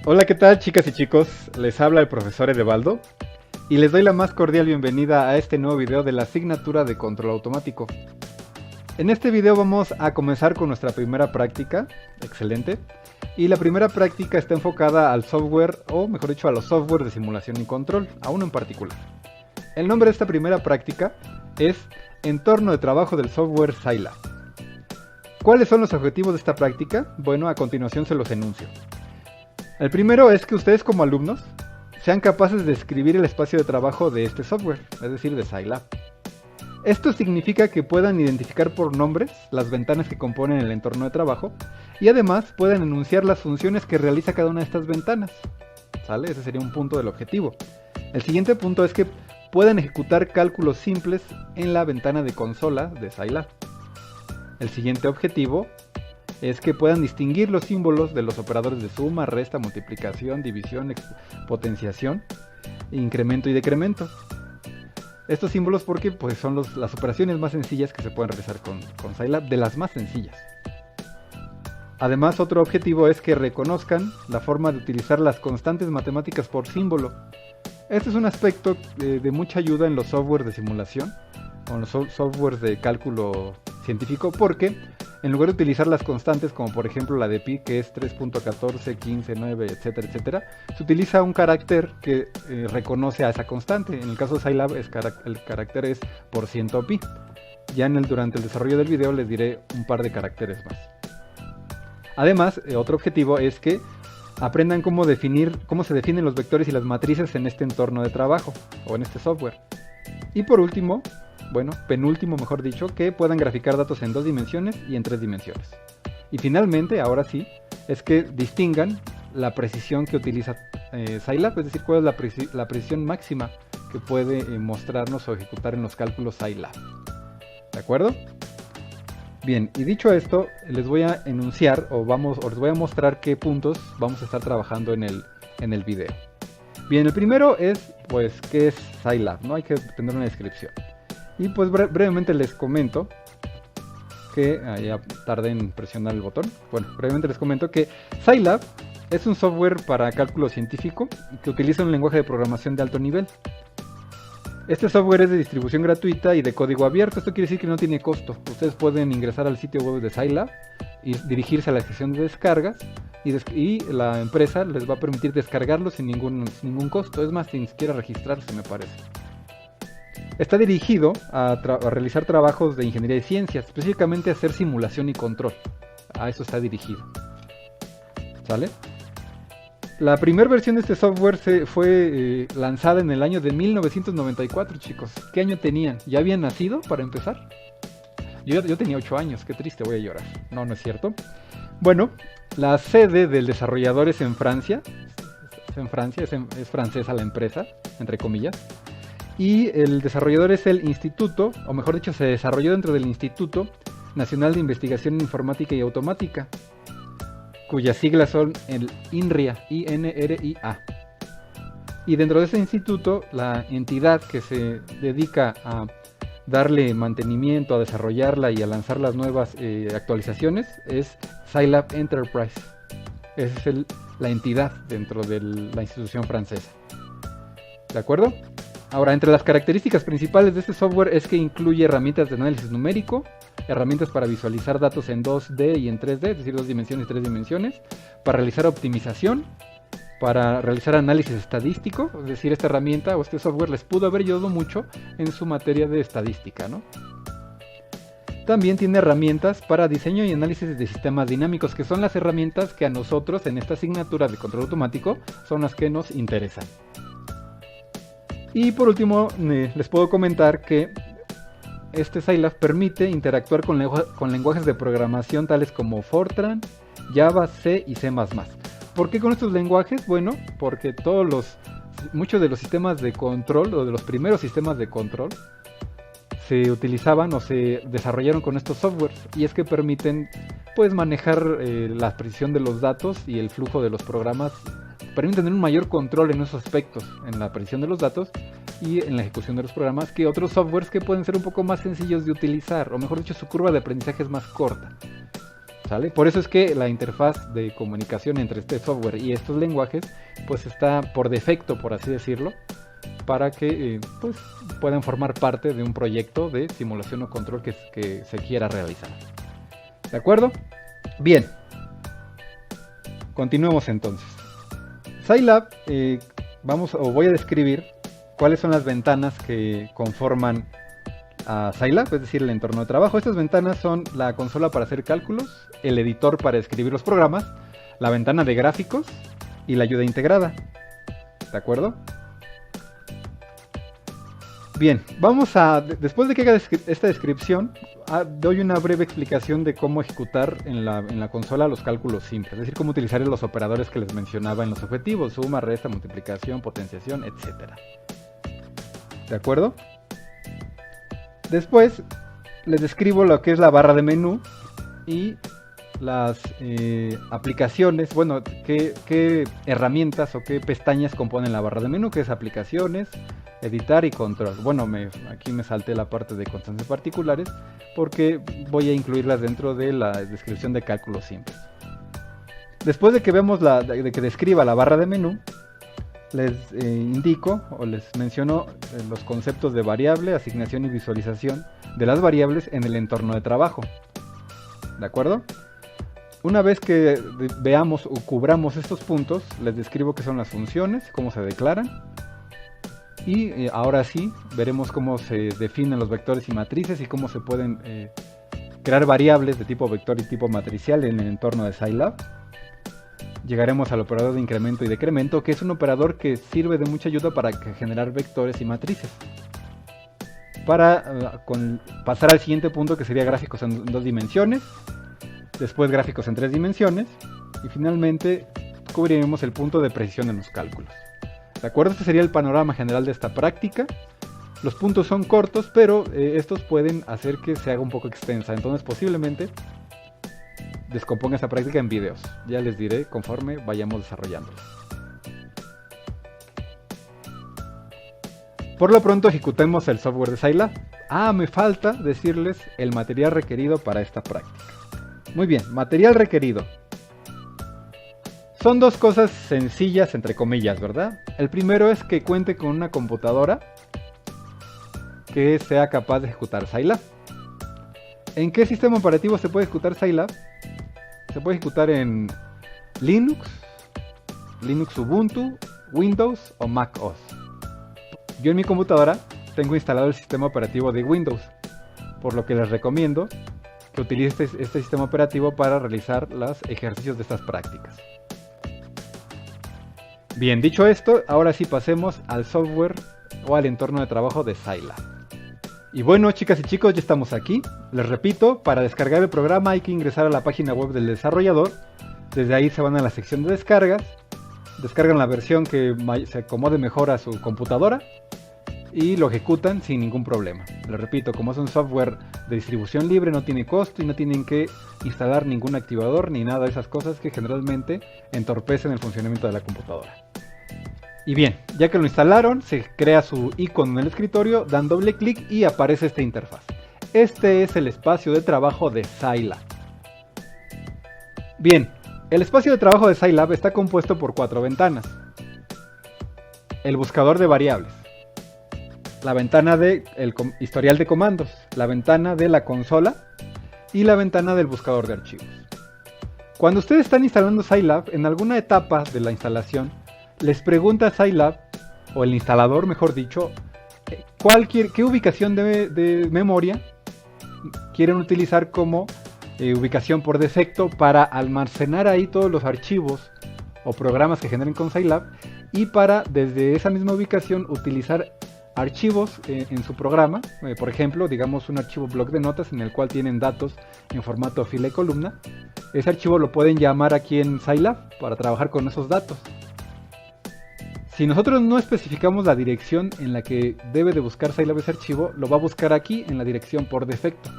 Hola, ¿qué tal, chicas y chicos? Les habla el profesor Edebaldo y les doy la más cordial bienvenida a este nuevo video de la asignatura de control automático. En este video vamos a comenzar con nuestra primera práctica, excelente, y la primera práctica está enfocada al software, o mejor dicho, a los software de simulación y control, a uno en particular. El nombre de esta primera práctica es Entorno de trabajo del software Scilab. ¿Cuáles son los objetivos de esta práctica? Bueno, a continuación se los enuncio. El primero es que ustedes como alumnos sean capaces de escribir el espacio de trabajo de este software, es decir, de Scilab. Esto significa que puedan identificar por nombres las ventanas que componen el entorno de trabajo y además puedan enunciar las funciones que realiza cada una de estas ventanas. ¿Sale? Ese sería un punto del objetivo. El siguiente punto es que puedan ejecutar cálculos simples en la ventana de consola de Scilab. El siguiente objetivo es que puedan distinguir los símbolos de los operadores de suma, resta, multiplicación, división, potenciación, incremento y decremento. Estos símbolos porque pues, son las operaciones más sencillas que se pueden realizar con Scilab, de las más sencillas. Además, otro objetivo es que reconozcan la forma de utilizar las constantes matemáticas por símbolo. Este es un aspecto de mucha ayuda en los softwares de simulación o en los softwares de cálculo científico, porque en lugar de utilizar las constantes como por ejemplo la de pi, que es 3.14, 15, 9, etcétera, etcétera, se utiliza un carácter que reconoce a esa constante. En el caso de Scilab el carácter es % pi. Ya durante el desarrollo del video les diré un par de caracteres más. Además, otro objetivo es que aprendan cómo se definen los vectores y las matrices en este entorno de trabajo o en este software. Y por último, penúltimo mejor dicho, que puedan graficar datos en 2 dimensiones y en 3 dimensiones. Y finalmente, ahora sí, es que distingan la precisión que utiliza Scilab, es decir, cuál es la precisión máxima que puede mostrarnos o ejecutar en los cálculos Scilab. ¿De acuerdo? Bien, y dicho esto, les voy a enunciar o les voy a mostrar qué puntos vamos a estar trabajando en el video. Bien, el primero es, pues, ¿qué es Scilab? ¿No? Hay que tener una descripción. Y pues brevemente les comento que, ya tardé en presionar el botón, brevemente les comento que Scilab es un software para cálculo científico que utiliza un lenguaje de programación de alto nivel. Este software es de distribución gratuita y de código abierto. Esto quiere decir que no tiene costo. Ustedes pueden ingresar al sitio web de Scilab y dirigirse a la sección de descargas y la empresa les va a permitir descargarlo sin ningún costo. Es más, sin siquiera registrarse, me parece. Está dirigido a realizar trabajos de ingeniería y ciencias, específicamente a hacer simulación y control. A eso está dirigido. ¿Sale? La primera versión de este software fue lanzada en el año de 1994, chicos. ¿Qué año tenían? ¿Ya habían nacido para empezar? Yo tenía 8 años, qué triste, voy a llorar. No, no es cierto. Bueno, la sede del desarrollador es en Francia. Es francesa la empresa, entre comillas. Y el desarrollador es el instituto, o mejor dicho, se desarrolló dentro del Instituto Nacional de Investigación en Informática y Automática, cuyas siglas son el INRIA, INRIA. Y dentro de ese instituto, la entidad que se dedica a darle mantenimiento, a desarrollarla y a lanzar las nuevas actualizaciones es Scilab Enterprise. Esa es la entidad dentro de la institución francesa. ¿De acuerdo? Ahora, entre las características principales de este software es que incluye herramientas de análisis numérico, herramientas para visualizar datos en 2D y en 3D, es decir, 2 dimensiones y 3 dimensiones, para realizar optimización, para realizar análisis estadístico, es decir, esta herramienta o este software les pudo haber ayudado mucho en su materia de estadística, ¿no? También tiene herramientas para diseño y análisis de sistemas dinámicos, que son las herramientas que a nosotros en esta asignatura de control automático son las que nos interesan. Y por último, les puedo comentar que este Scilab permite interactuar con lenguajes de programación tales como Fortran, Java, C y C++. ¿Por qué con estos lenguajes? Bueno, porque muchos de los sistemas de control, o de los primeros sistemas de control, se utilizaban o se desarrollaron con estos softwares, y es que permiten pues manejar la precisión de los datos y el flujo de los programas. Permiten tener un mayor control en esos aspectos, en la precisión de los datos y en la ejecución de los programas, que otros softwares que pueden ser un poco más sencillos de utilizar, o mejor dicho, su curva de aprendizaje es más corta. ¿sale? Por eso es que la interfaz de comunicación entre este software y estos lenguajes pues está por defecto, por así decirlo, para que pues puedan formar parte de un proyecto de simulación o control que se quiera realizar. ¿De acuerdo? Bien. Continuemos entonces. Scilab, voy a describir cuáles son las ventanas que conforman a Scilab, es decir, el entorno de trabajo. Estas ventanas son la consola para hacer cálculos, el editor para escribir los programas, la ventana de gráficos y la ayuda integrada. ¿De acuerdo? Bien, después de que haga esta descripción, doy una breve explicación de cómo ejecutar en la consola los cálculos simples, es decir, cómo utilizar los operadores que les mencionaba en los objetivos, suma, resta, multiplicación, potenciación, etc. ¿De acuerdo? Después les describo lo que es la barra de menú y las aplicaciones, bueno, qué herramientas o qué pestañas componen la barra de menú, que es aplicaciones, editar y control. Bueno, aquí me salté la parte de constantes particulares porque voy a incluirlas dentro de la descripción de cálculos simples. Después de que vemos de que describa la barra de menú, les indico o les menciono los conceptos de variable, asignación y visualización de las variables en el entorno de trabajo. ¿De acuerdo? Una vez que veamos o cubramos estos puntos, les describo qué son las funciones, cómo se declaran. Y ahora sí, veremos cómo se definen los vectores y matrices y cómo se pueden crear variables de tipo vector y tipo matricial en el entorno de Scilab. Llegaremos al operador de incremento y decremento, que es un operador que sirve de mucha ayuda para generar vectores y matrices. Para pasar al siguiente punto, que sería gráficos en 2 dimensiones, después gráficos en 3 dimensiones, y finalmente cubriremos el punto de precisión en los cálculos. ¿De acuerdo? Este sería el panorama general de esta práctica. Los puntos son cortos, pero estos pueden hacer que se haga un poco extensa, entonces posiblemente descomponga esta práctica en videos. Ya les diré conforme vayamos desarrollándola. Por lo pronto ejecutemos el software de Scilab. Me falta decirles el material requerido para esta práctica. Muy bien, material requerido. Son 2 cosas sencillas, entre comillas, ¿verdad? El primero es que cuente con una computadora que sea capaz de ejecutar Scilab. ¿En qué sistema operativo se puede ejecutar Scilab? Se puede ejecutar en Linux, Linux Ubuntu, Windows o Mac OS. Yo en mi computadora tengo instalado el sistema operativo de Windows, por lo que les recomiendo que utilice este sistema operativo para realizar los ejercicios de estas prácticas. Bien, dicho esto, ahora sí pasemos al software o al entorno de trabajo de Scilab. Y bueno, chicas y chicos, ya estamos aquí. Les repito, para descargar el programa hay que ingresar a la página web del desarrollador. Desde ahí se van a la sección de descargas, descargan la versión que se acomode mejor a su computadora y lo ejecutan sin ningún problema. Les repito, como es un software de distribución libre, no tiene costo y no tienen que instalar ningún activador ni nada de esas cosas que generalmente entorpecen el funcionamiento de la computadora. Y bien, ya que lo instalaron, se crea su icono en el escritorio, dan doble clic y aparece esta interfaz. Este es el espacio de trabajo de Scilab. Bien, el espacio de trabajo de Scilab está compuesto por 4 ventanas. El buscador de variables, la ventana del historial de comandos, la ventana de la consola y la ventana del buscador de archivos. Cuando ustedes están instalando Scilab, en alguna etapa de la instalación, les pregunta Scilab, o el instalador mejor dicho, qué ubicación de memoria quieren utilizar como ubicación por defecto para almacenar ahí todos los archivos o programas que generen con Scilab y para desde esa misma ubicación utilizar archivos en su programa, por ejemplo, digamos un archivo bloc de notas en el cual tienen datos en formato fila y columna. Ese archivo lo pueden llamar aquí en Scilab para trabajar con esos datos. Si nosotros no especificamos la dirección en la que debe de buscar Scilab ese archivo, lo va a buscar aquí en la dirección por defecto.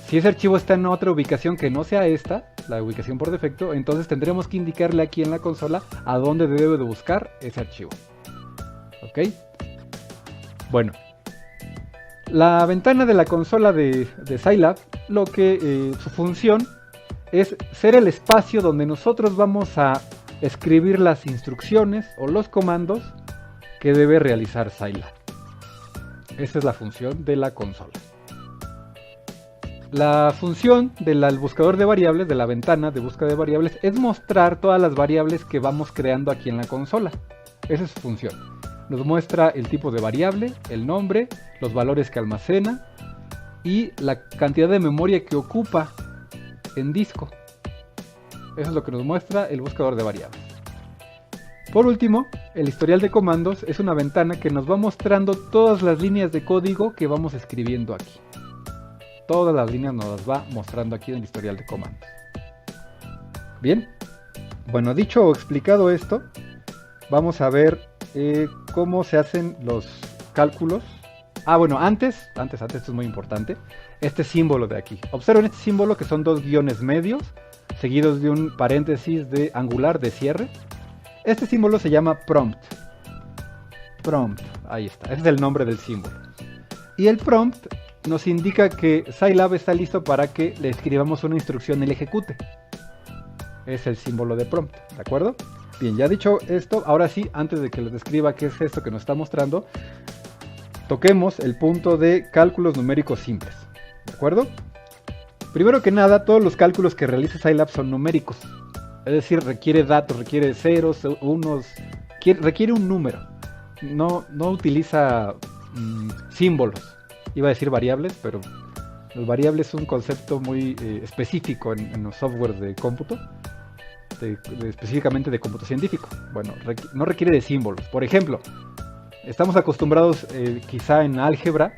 Si ese archivo está en otra ubicación que no sea esta, la ubicación por defecto, entonces tendremos que indicarle aquí en la consola a dónde debe de buscar ese archivo. ¿Ok? Bueno, la ventana de la consola de Scilab lo que su función es ser el espacio donde nosotros vamos a escribir las instrucciones o los comandos que debe realizar Scilab. Esa es la función de la consola. La función del buscador de variables, de la ventana de búsqueda de variables, es mostrar todas las variables que vamos creando aquí en la consola. Esa es su función. Nos muestra el tipo de variable, el nombre, los valores que almacena y la cantidad de memoria que ocupa en disco. Eso es lo que nos muestra el buscador de variables. Por último, el historial de comandos es una ventana que nos va mostrando todas las líneas de código que vamos escribiendo aquí. Todas las líneas nos las va mostrando aquí en el historial de comandos. Bien, bueno, dicho o explicado esto, vamos a ver cómo se hacen los cálculos. Bueno, antes, esto es muy importante, este símbolo de aquí. Observen este símbolo que son dos guiones medios, seguidos de un paréntesis de angular de cierre. Este símbolo se llama prompt. Prompt, ahí está, ese es el nombre del símbolo. Y el prompt nos indica que Scilab está listo para que le escribamos una instrucción y le ejecute. Es el símbolo de prompt, ¿de acuerdo? Bien, ya dicho esto, ahora sí, antes de que les describa qué es esto que nos está mostrando, toquemos el punto de cálculos numéricos simples, ¿de acuerdo? Primero que nada, todos los cálculos que realiza Scilab son numéricos. Es decir, requiere datos, requiere ceros, unos, requiere un número. No utiliza símbolos. Iba a decir variables, pero las variables es un concepto muy específico en los softwares de cómputo, específicamente de cómputo científico. Bueno, no requiere de símbolos. Por ejemplo, estamos acostumbrados quizá en álgebra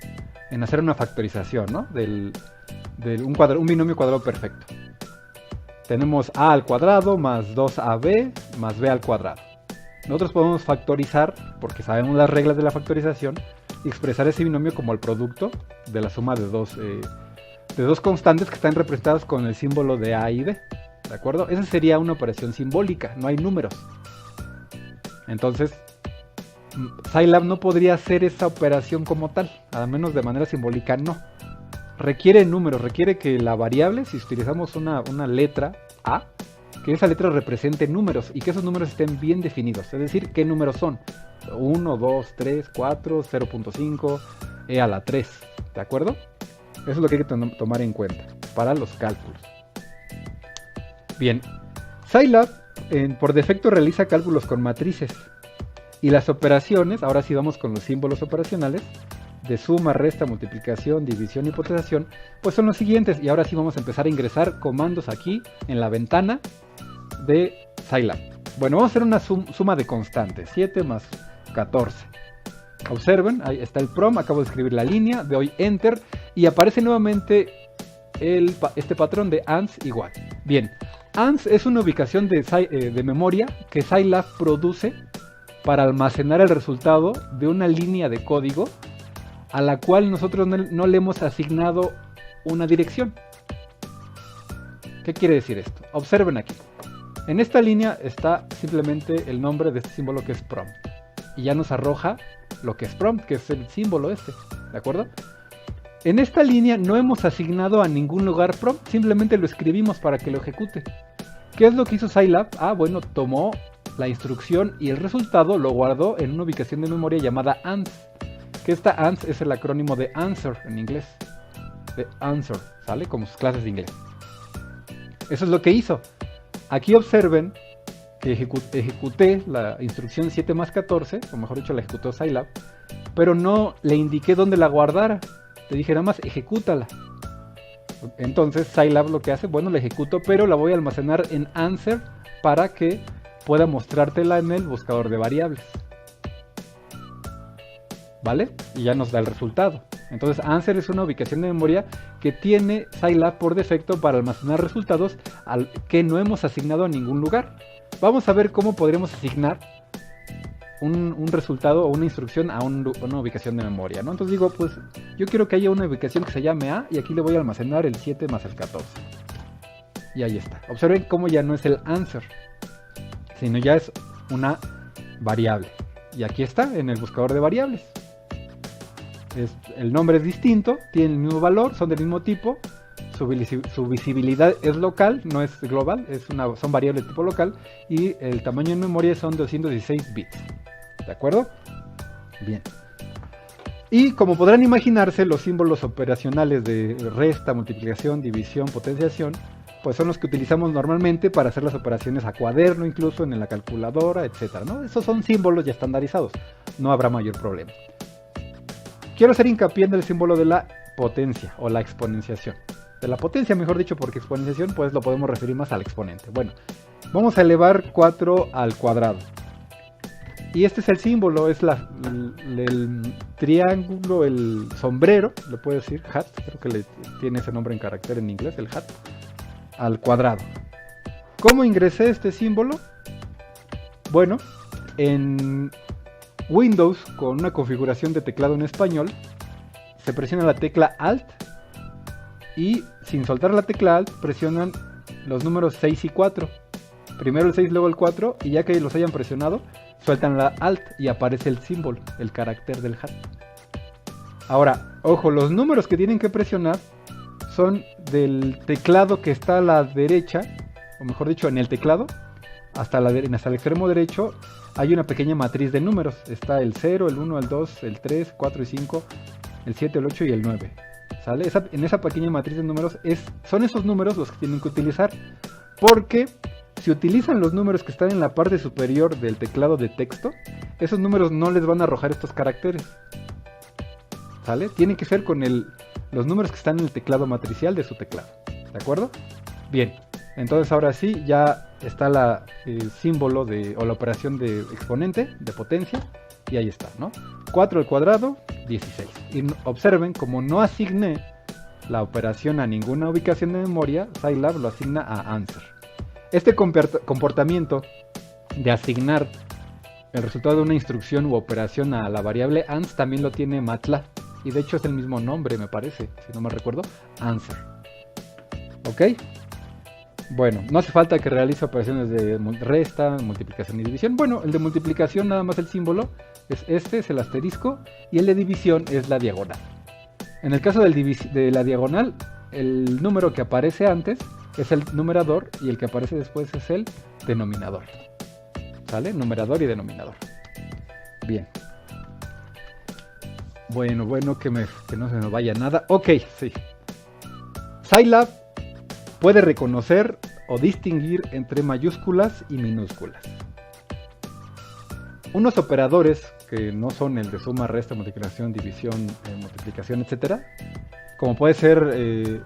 en hacer una factorización, ¿no? Un binomio cuadrado perfecto. Tenemos a al cuadrado más 2ab más b al cuadrado. Nosotros podemos factorizar, porque sabemos las reglas de la factorización, y expresar ese binomio como el producto de la suma de dos constantes que están representadas con el símbolo de a y b. ¿De acuerdo? Esa sería una operación simbólica, no hay números. Entonces, Scilab no podría hacer esa operación como tal, al menos de manera simbólica no. Requiere números, requiere que la variable, si utilizamos una letra a, que esa letra represente números y que esos números estén bien definidos. Es decir, ¿qué números son? 1, 2, 3, 4, 0.5, e a la 3. ¿De acuerdo? Eso es lo que hay que tomar en cuenta para los cálculos. Bien, Scilab por defecto realiza cálculos con matrices. Y las operaciones, ahora sí vamos con los símbolos operacionales, de suma, resta, multiplicación, división y potenciación, pues son los siguientes. Y ahora sí vamos a empezar a ingresar comandos aquí en la ventana de Scilab. Bueno, vamos a hacer una suma de constantes, 7 más 14. Observen, ahí está el prompt, acabo de escribir la línea, doy enter y aparece nuevamente este patrón de ANS igual. Bien, ANS es una ubicación de memoria que Scilab produce para almacenar el resultado de una línea de código a la cual nosotros no le hemos asignado una dirección. ¿Qué quiere decir esto? Observen aquí. En esta línea está simplemente el nombre de este símbolo que es prompt. Y ya nos arroja lo que es prompt, que es el símbolo este. ¿De acuerdo? En esta línea no hemos asignado a ningún lugar prompt, simplemente lo escribimos para que lo ejecute. ¿Qué es lo que hizo Scilab? Bueno, tomó la instrucción y el resultado lo guardó en una ubicación de memoria llamada ANS. Que esta ANS es el acrónimo de answer en inglés. De answer, ¿sale? Como sus clases de inglés. Eso es lo que hizo. Aquí observen que ejecuté la instrucción 7 más 14, o mejor dicho la ejecutó Scilab, pero no le indiqué dónde la guardara. Le dije nada más ejecútala. Entonces Scilab lo que hace, bueno, la ejecuto, pero la voy a almacenar en answer para que pueda mostrártela en el buscador de variables. ¿Vale? Y ya nos da el resultado. Entonces answer es una ubicación de memoria que tiene Scilab por defecto para almacenar resultados que no hemos asignado a ningún lugar. Vamos a ver cómo podremos asignar un resultado o una instrucción a una ubicación de memoria, ¿no? Entonces digo, pues yo quiero que haya una ubicación que se llame A y aquí le voy a almacenar el 7 más el 14. Y ahí está. Observen cómo ya no es el answer, sino ya es una variable. Y aquí está en el buscador de variables. El nombre es distinto, tienen el mismo valor, son del mismo tipo, su visibilidad es local, no es global, son variables tipo local, y el tamaño en memoria son 216 bits. ¿De acuerdo? Bien. Y como podrán imaginarse, los símbolos operacionales de resta, multiplicación, división, potenciación, pues son los que utilizamos normalmente para hacer las operaciones a cuaderno, incluso en la calculadora, etcétera, ¿no? Esos son símbolos ya estandarizados, no habrá mayor problema. Quiero hacer hincapié en el símbolo de la potencia o la exponenciación. De la potencia, mejor dicho, porque exponenciación pues lo podemos referir más al exponente. Bueno, vamos a elevar 4 al cuadrado. Y este es el símbolo, es el triángulo, el sombrero, le puedo decir, hat, creo que tiene ese nombre en carácter en inglés, el hat, al cuadrado. ¿Cómo ingresé este símbolo? Bueno, en Windows, con una configuración de teclado en español, se presiona la tecla Alt y sin soltar la tecla Alt presionan los números 6 y 4. Primero el 6, luego el 4, y ya que los hayan presionado, sueltan la Alt y aparece el símbolo, el carácter del hat. Ahora, ojo, los números que tienen que presionar son del teclado que está a la derecha, o mejor dicho, en el teclado, hasta el extremo derecho, hay una pequeña matriz de números. Está el 0, el 1, el 2, el 3, 4 y 5, el 7, el 8 y el 9. ¿Sale? En esa pequeña matriz de números son esos números los que tienen que utilizar. Porque si utilizan los números que están en la parte superior del teclado de texto, esos números no les van a arrojar estos caracteres. ¿Sale? Tienen que ser con los números que están en el teclado matricial de su teclado. ¿De acuerdo? Bien. Entonces ahora sí ya está el símbolo o la operación de exponente, de potencia, y ahí está, ¿no? 4 al cuadrado, 16. Y observen, como no asigné la operación a ninguna ubicación de memoria, Scilab lo asigna a answer. Este comportamiento de asignar el resultado de una instrucción u operación a la variable ans también lo tiene MATLAB. Y de hecho es el mismo nombre, me parece, si no me recuerdo, answer. ¿Ok? Bueno, no hace falta que realice operaciones de resta, multiplicación y división. Bueno, el de multiplicación nada más el símbolo es el asterisco, y el de división es la diagonal. En el caso de la diagonal, el número que aparece antes es el numerador y el que aparece después es el denominador. ¿Sale? Numerador y denominador. Bien. Bueno, que no se me vaya nada. Ok, sí. Scilab puede reconocer o distinguir entre mayúsculas y minúsculas. Unos operadores que no son el de suma, resta, multiplicación, división, multiplicación, etcétera, como puede ser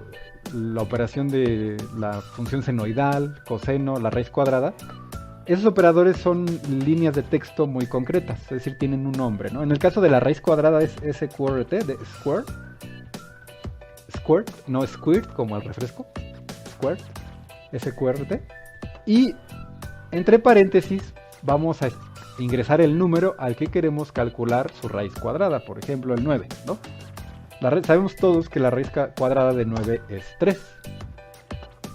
la operación de la función senoidal, coseno, la raíz cuadrada, esos operadores son líneas de texto muy concretas, es decir, tienen un nombre, ¿no? En el caso de la raíz cuadrada es sqrt, de square, squirt, no squirt como el refresco, squirt, sqrt, y entre paréntesis vamos a ingresar el número al que queremos calcular su raíz cuadrada, por ejemplo el 9, ¿no? Sabemos todos que la raíz cuadrada de 9 es 3.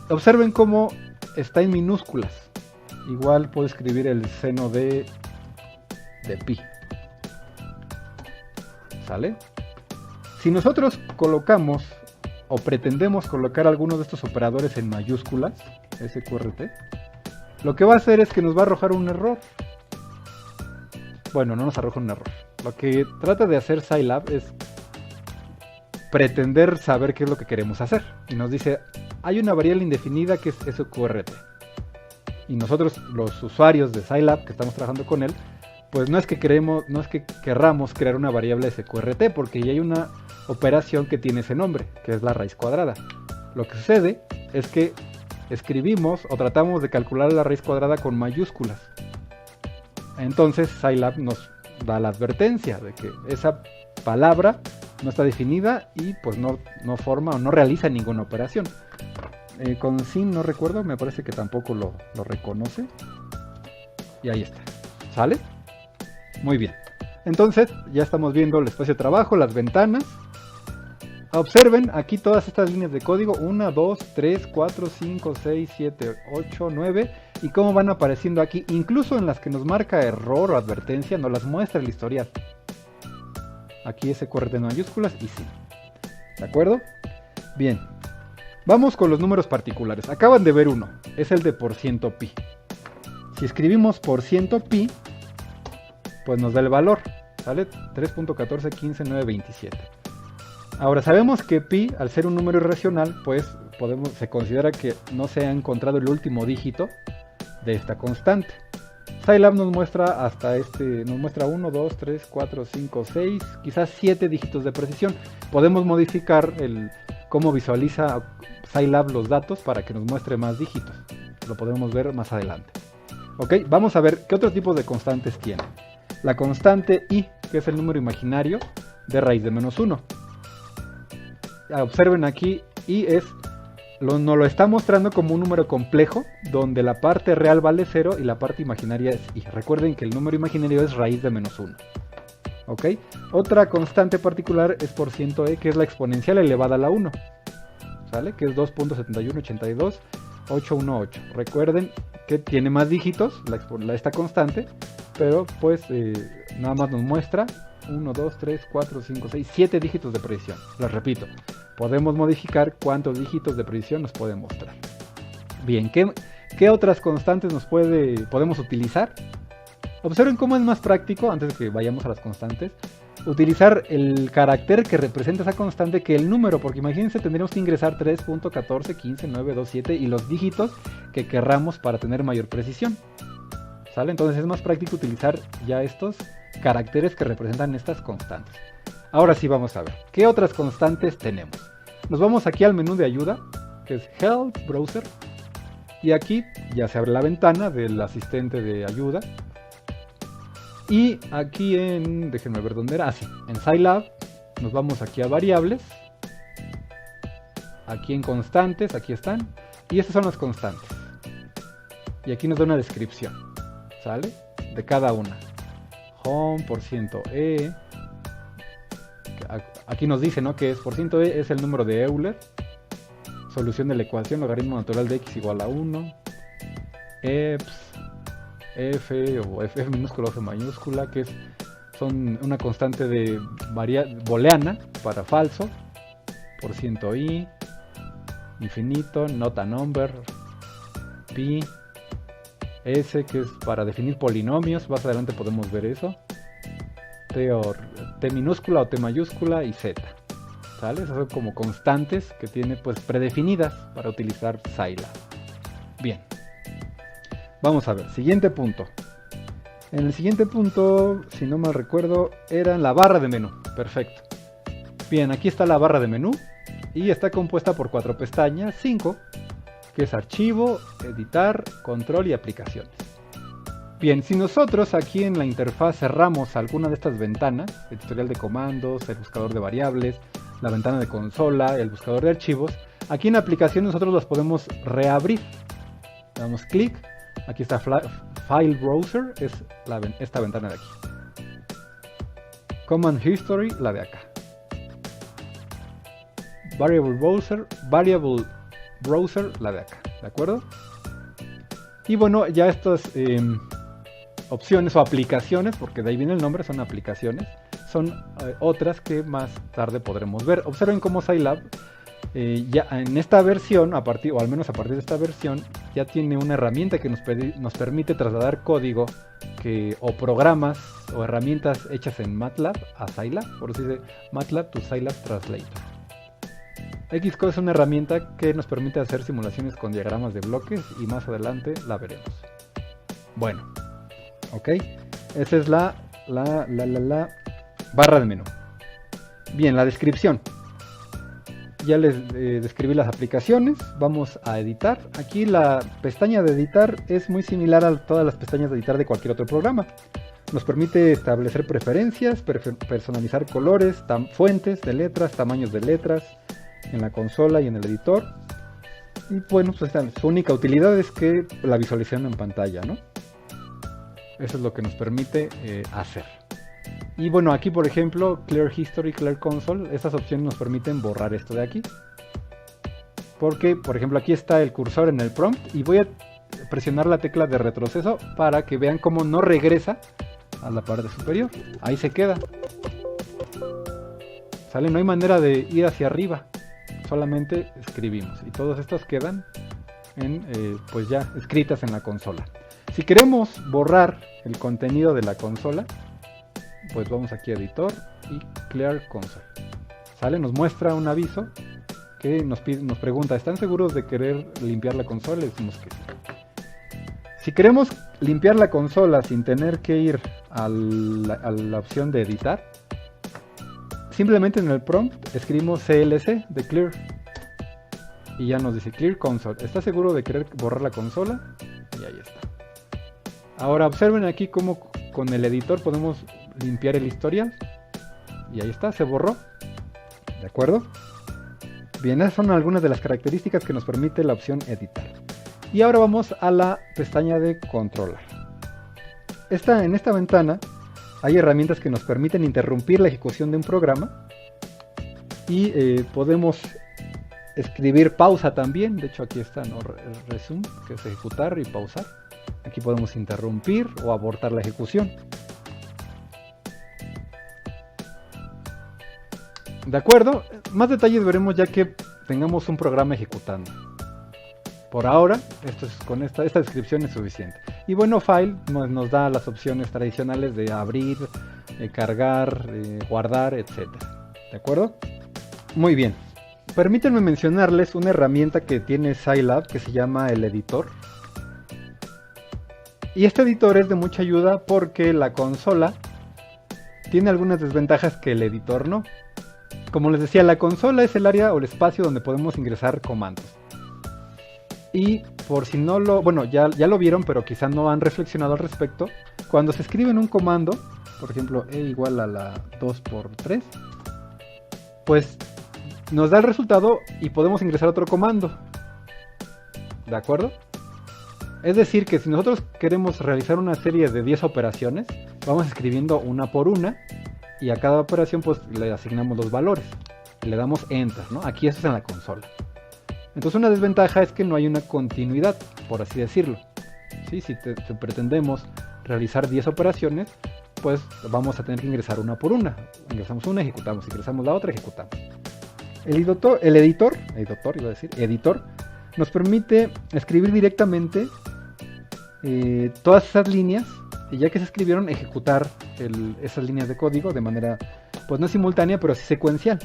Observen cómo está en minúsculas. Igual puedo escribir el seno de pi. ¿Sale? Si nosotros colocamos o pretendemos colocar algunos de estos operadores en mayúsculas, sqrt, lo que va a hacer es que nos va a arrojar un error. Bueno, no nos arroja un error. Lo que trata de hacer Scilab es pretender saber qué es lo que queremos hacer. Y nos dice, hay una variable indefinida que es sqrt. Y nosotros, los usuarios de Scilab que estamos trabajando con él, pues no es que querramos crear una variable sqrt, porque ya hay una operación que tiene ese nombre, que es la raíz cuadrada. Lo que sucede es que escribimos o tratamos de calcular la raíz cuadrada con mayúsculas. Entonces Scilab nos da la advertencia de que esa palabra no está definida y pues no forma o no realiza ninguna operación. Con sin no recuerdo, me parece que tampoco lo reconoce. Y ahí está. ¿Sale? Muy bien. Entonces ya estamos viendo el espacio de trabajo, las ventanas. Observen aquí todas estas líneas de código, 1, 2, 3, 4, 5, 6, 7, 8, 9, y cómo van apareciendo aquí, incluso en las que nos marca error o advertencia, nos las muestra el historial. Aquí sqrt en mayúsculas y sí. ¿De acuerdo? Bien. Vamos con los números particulares. Acaban de ver uno, es el de % pi. Si escribimos %pi, pues nos da el valor, ¿vale? 3.1415927. Ahora sabemos que pi, al ser un número irracional, pues se considera que no se ha encontrado el último dígito de esta constante. Scilab nos muestra nos muestra 1, 2, 3, 4, 5, 6, quizás 7 dígitos de precisión. Podemos modificar cómo visualiza Scilab los datos para que nos muestre más dígitos. Lo podemos ver más adelante. Ok, vamos a ver qué otro tipo de constantes tiene. La constante i, que es el número imaginario de raíz de menos 1. Observen aquí, i nos lo está mostrando como un número complejo, donde la parte real vale 0 y la parte imaginaria es i. Recuerden que el número imaginario es raíz de menos 1. ¿Ok? Otra constante particular es %e, que es la exponencial elevada a la 1. ¿Sale? Que es 2.7182818. Recuerden que tiene más dígitos esta constante, pero pues nada más nos muestra 1, 2, 3, 4, 5, 6, 7 dígitos de precisión. Les repito, podemos modificar cuántos dígitos de precisión nos puede mostrar. Bien, ¿qué otras constantes podemos utilizar? Observen cómo es más práctico, antes de que vayamos a las constantes, utilizar el carácter que representa esa constante que el número, porque imagínense, tendríamos que ingresar 3.1415927 y los dígitos que querramos para tener mayor precisión. ¿Sale? Entonces es más práctico utilizar ya estos caracteres que representan estas constantes. Ahora sí vamos a ver, ¿qué otras constantes tenemos? Nos vamos aquí al menú de ayuda, que es Help Browser, y aquí ya se abre la ventana del asistente de ayuda. Y aquí déjenme ver dónde era, en Scilab, nos vamos aquí a variables, aquí en constantes, aquí están, y estas son las constantes. Y aquí nos da una descripción, ¿sale? De cada una. Home, %e, aquí nos dice, ¿no? Que es %e es el número de Euler, solución de la ecuación logaritmo natural de x igual a 1, eps, f o f minúscula o f mayúscula, que son una constante de booleana para falso, %i, infinito, not a number, pi, s, que es para definir polinomios, más adelante podemos ver eso, t minúscula o t mayúscula y z, ¿sale? Esas son como constantes que tiene pues predefinidas para utilizar Scilab. Bien, vamos a ver, siguiente punto. En el siguiente punto, si no mal recuerdo, era la barra de menú. Perfecto. Bien, aquí está la barra de menú y está compuesta por 4 pestañas, 5, que es archivo, editar, control y aplicaciones. Bien, si nosotros aquí en la interfaz cerramos alguna de estas ventanas, el tutorial de comandos, el buscador de variables, la ventana de consola, el buscador de archivos, aquí en aplicación nosotros las podemos reabrir. Damos clic, aquí está File Browser, es esta ventana de aquí. Command History, la de acá. Variable Browser, la de acá, ¿de acuerdo? Y bueno, ya estas opciones o aplicaciones, porque de ahí viene el nombre, son aplicaciones, son otras que más tarde podremos ver. Observen cómo Scilab ya en esta versión, o al menos a partir de esta versión, ya tiene una herramienta que nos permite trasladar código o programas o herramientas hechas en MATLAB a Scilab, por eso dice MATLAB to Scilab Translator. Xcode es una herramienta que nos permite hacer simulaciones con diagramas de bloques y más adelante la veremos. Bueno, ok, esa es la barra de menú. Bien, la descripción. Ya les describí las aplicaciones, vamos a editar. Aquí la pestaña de editar es muy similar a todas las pestañas de editar de cualquier otro programa. Nos permite establecer preferencias, personalizar colores, fuentes de letras, tamaños de letras en la consola y en el editor. Y bueno, pues su única utilidad es que la visualización en pantalla, ¿no? Eso es lo que nos permite hacer. Y bueno, aquí por ejemplo, Clear History, Clear Console, estas opciones nos permiten borrar esto de aquí. Porque, por ejemplo, aquí está el cursor en el prompt y voy a presionar la tecla de retroceso para que vean cómo no regresa a la parte superior. Ahí se queda. ¿Sale? No hay manera de ir hacia arriba. solamente escribimos y todos estos quedan pues ya escritas en la consola. Si queremos borrar el contenido de la consola, pues vamos aquí a editor y clear console. Sale, nos muestra un aviso que nos pregunta, ¿están seguros de querer limpiar la consola? Le decimos que sí. Si queremos limpiar la consola sin tener que ir a la opción de editar, simplemente en el prompt escribimos CLC de clear y ya nos dice clear console. ¿Está seguro de querer borrar la consola? Y ahí está. Ahora observen aquí cómo con el editor podemos limpiar el historial y ahí está, se borró. ¿De acuerdo? Bien, esas son algunas de las características que nos permite la opción editar. Y ahora vamos a la pestaña de controlar. En esta ventana hay herramientas que nos permiten interrumpir la ejecución de un programa y podemos escribir pausa también. De hecho aquí está, ¿no? Resume, que es ejecutar y pausar. Aquí podemos interrumpir o abortar la ejecución. De acuerdo, más detalles veremos ya que tengamos un programa ejecutando. Por ahora, con esta descripción es suficiente. Y bueno, File nos da las opciones tradicionales de abrir, cargar, guardar, etc. ¿De acuerdo? Muy bien. Permítanme mencionarles una herramienta que tiene Scilab que se llama el editor. Y este editor es de mucha ayuda porque la consola tiene algunas desventajas que el editor no. Como les decía, la consola es el área o el espacio donde podemos ingresar comandos. Y por si no bueno, ya lo vieron, pero quizá no han reflexionado al respecto. Cuando se escribe en un comando, por ejemplo, e igual a la 2×3, pues nos da el resultado y podemos ingresar otro comando. ¿De acuerdo? Es decir, que si nosotros queremos realizar una serie de 10 operaciones, vamos escribiendo una por una y a cada operación pues le asignamos los valores. Y le damos Enter, ¿no? Aquí eso es en la consola. Entonces una desventaja es que no hay una continuidad, por así decirlo. ¿Sí? Si pretendemos realizar 10 operaciones, pues vamos a tener que ingresar una por una. Ingresamos una, ejecutamos. Ingresamos la otra, ejecutamos. El editor, nos permite escribir directamente todas esas líneas y ya que se escribieron, ejecutar esas líneas de código de manera, pues no simultánea, pero sí secuencial.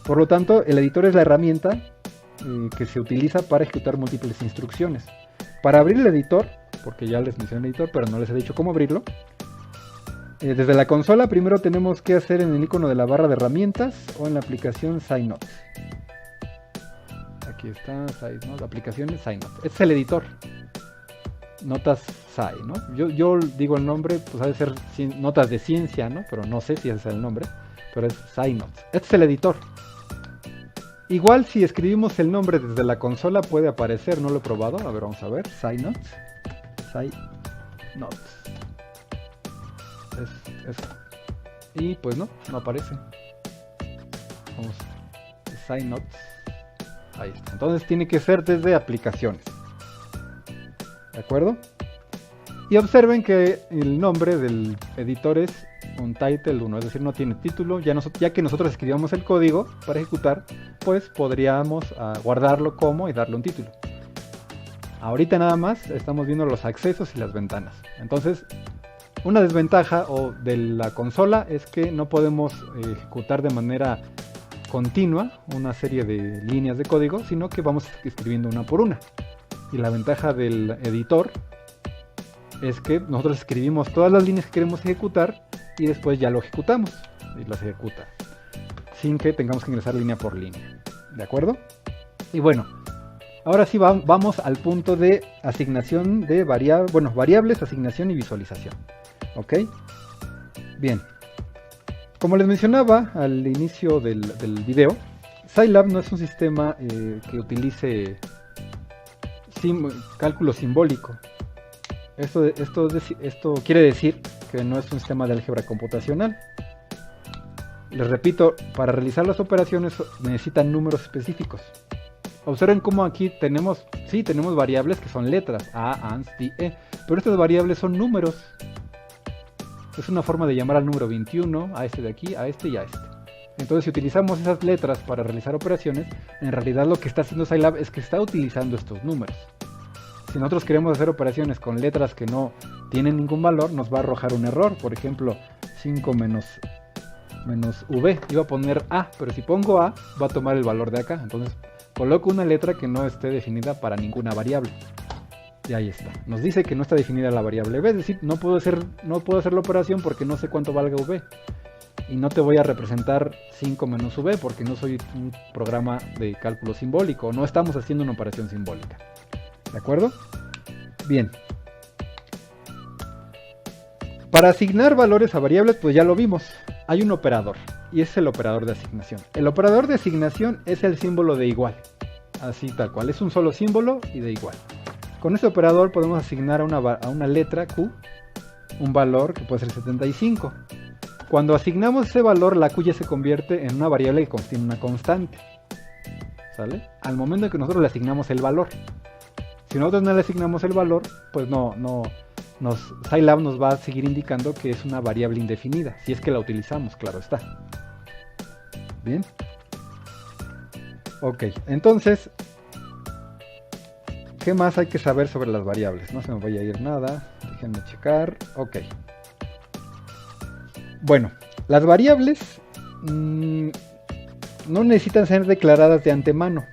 Por lo tanto, el editor es la herramienta que se utiliza para ejecutar múltiples instrucciones. Para abrir el editor, porque ya les mencioné el editor, pero no les he dicho cómo abrirlo, desde la consola primero tenemos que hacer en el icono de la barra de herramientas o en la aplicación SciNotes. Aquí está SciNotes, aplicaciones SciNotes. Este es el editor. Notas Sci, ¿no? Yo digo el nombre, pues ha de ser notas de ciencia, ¿no? Pero no sé si ese es el nombre, pero es SciNotes. Este es el editor. Igual si escribimos el nombre desde la consola puede aparecer, no lo he probado. A ver, vamos a ver. SciNotes. Y pues no aparece. Vamos. SciNotes. Ahí está. Entonces tiene que ser desde aplicaciones. ¿De acuerdo? Y observen que el nombre del editor es Untitled1, es decir, no tiene título. Ya que nosotros escribamos el código para ejecutar, pues podríamos guardarlo como y darle un título. Ahorita nada más estamos viendo los accesos y las ventanas. Entonces, una desventaja de la consola es que no podemos ejecutar de manera continua una serie de líneas de código, sino que vamos escribiendo una por una. Y la ventaja del editor es que nosotros escribimos todas las líneas que queremos ejecutar y después ya lo ejecutamos y las ejecuta sin que tengamos que ingresar línea por línea. ¿De acuerdo? Y bueno, ahora sí vamos al punto de asignación de variables, asignación y visualización. ¿Ok? Bien. Como les mencionaba al inicio del video, Scilab no es un sistema que utilice cálculo simbólico. Esto quiere decir que no es un sistema de álgebra computacional. Les repito, para realizar las operaciones necesitan números específicos. Observen cómo aquí tenemos variables que son letras, A, ANS, D, E, pero estas variables son números. Es una forma de llamar al número 21, a este de aquí, a este y a este. Entonces, si utilizamos esas letras para realizar operaciones, en realidad lo que está haciendo Scilab es que está utilizando estos números. Si nosotros queremos hacer operaciones con letras que no tienen ningún valor, nos va a arrojar un error. Por ejemplo, 5 menos v, iba a poner a, pero si pongo a, va a tomar el valor de acá. Entonces, coloco una letra que no esté definida para ninguna variable. Y ahí está. Nos dice que no está definida la variable v, es decir, no puedo hacer la operación porque no sé cuánto valga v. Y no te voy a representar 5 menos v porque no soy un programa de cálculo simbólico. No estamos haciendo una operación simbólica. ¿De acuerdo? Bien. Para asignar valores a variables, pues ya lo vimos. Hay un operador, y es el operador de asignación. El operador de asignación es el símbolo de igual. Así tal cual, es un solo símbolo y de igual. Con este operador podemos asignar a una letra Q un valor que puede ser 75. Cuando asignamos ese valor, la Q ya se convierte en una variable que contiene una constante. ¿Sale? Al momento en que nosotros le asignamos el valor. Si nosotros no le asignamos el valor, pues Scilab nos va a seguir indicando que es una variable indefinida, si es que la utilizamos, claro está. Bien. Ok, entonces, ¿qué más hay que saber sobre las variables? No se me vaya a ir nada, déjenme checar. Ok. Bueno, las variables no necesitan ser declaradas de antemano.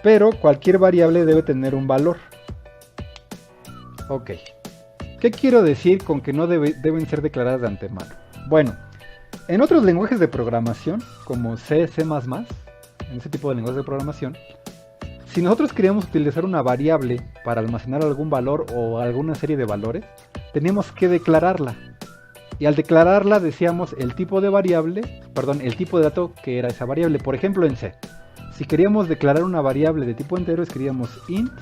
Pero cualquier variable debe tener un valor. Ok. ¿Qué quiero decir con que no deben ser declaradas de antemano? Bueno, en otros lenguajes de programación, como C, C++, en ese tipo de lenguajes de programación, si nosotros queríamos utilizar una variable para almacenar algún valor o alguna serie de valores, teníamos que declararla. Y al declararla decíamos el tipo de variable, el tipo de dato que era esa variable. Por ejemplo, en C. Si queríamos declarar una variable de tipo entero, escribíamos int,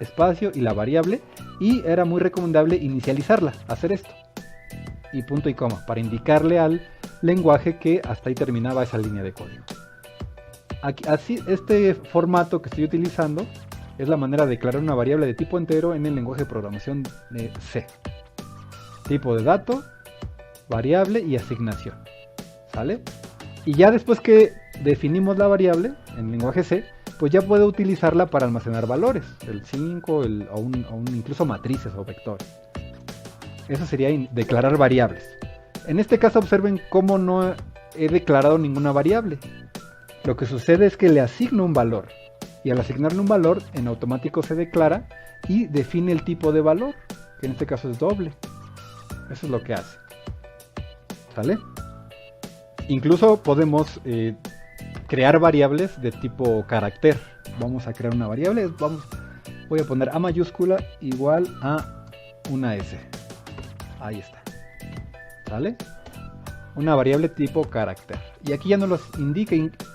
espacio y la variable, y era muy recomendable inicializarla, hacer esto, y punto y coma, para indicarle al lenguaje que hasta ahí terminaba esa línea de código. Así, este formato que estoy utilizando es la manera de declarar una variable de tipo entero en el lenguaje de programación de C. Tipo de dato, variable y asignación. ¿Sale? Y ya después que definimos la variable en lenguaje C, pues ya puedo utilizarla para almacenar valores, el 5 o incluso matrices o vectores. Eso sería declarar variables. En este caso observen cómo no he declarado ninguna variable. Lo que sucede es que le asigno un valor, y al asignarle un valor en automático se declara y define el tipo de valor, que en este caso es doble. Eso es lo que hace. ¿Sale? Incluso podemos crear variables de tipo carácter. Vamos a crear una variable, voy a poner A mayúscula igual a una S. Ahí está. ¿Sale? Una variable tipo carácter. Y aquí ya nos los indica.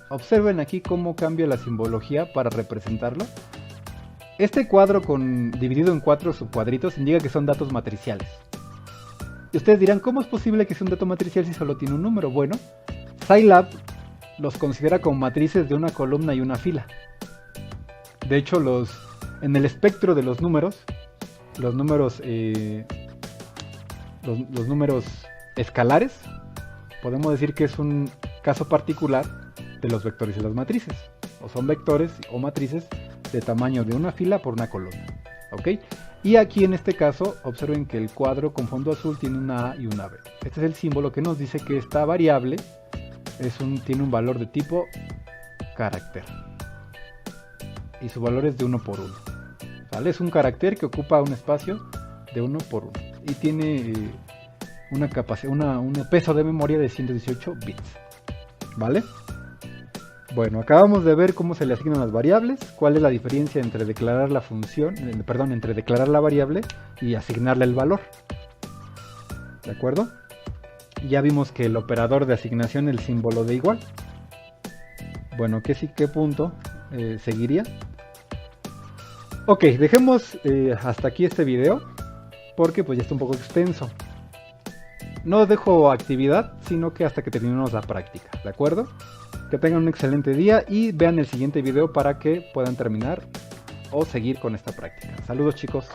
Observen aquí cómo cambia la simbología para representarlo. Este cuadro dividido en 4 subcuadritos indica que son datos matriciales. Y ustedes dirán, ¿cómo es posible que sea un dato matricial si solo tiene un número? Bueno, Scilab los considera como matrices de una columna y una fila. De hecho, en el espectro de los números escalares, podemos decir que es un caso particular de los vectores y las matrices. O son vectores o matrices de tamaño de una fila por una columna. ¿Ok? Y aquí en este caso, observen que el cuadro con fondo azul tiene una A y una B. Este es el símbolo que nos dice que esta variable tiene un valor de tipo carácter. Y su valor es de 1 por 1. ¿Vale? Es un carácter que ocupa un espacio de 1 por 1. Y tiene una capacidad, un peso de memoria de 118 bits. ¿Vale? Bueno, acabamos de ver cómo se le asignan las variables, cuál es la diferencia entre declarar entre declarar la variable y asignarle el valor. ¿De acuerdo? Ya vimos que el operador de asignación es el símbolo de igual. Bueno, ¿qué punto seguiría? Ok, dejemos hasta aquí este video, porque pues ya está un poco extenso. No dejo actividad, sino que hasta que terminemos la práctica, ¿de acuerdo? Que tengan un excelente día y vean el siguiente video para que puedan terminar o seguir con esta práctica. Saludos, chicos.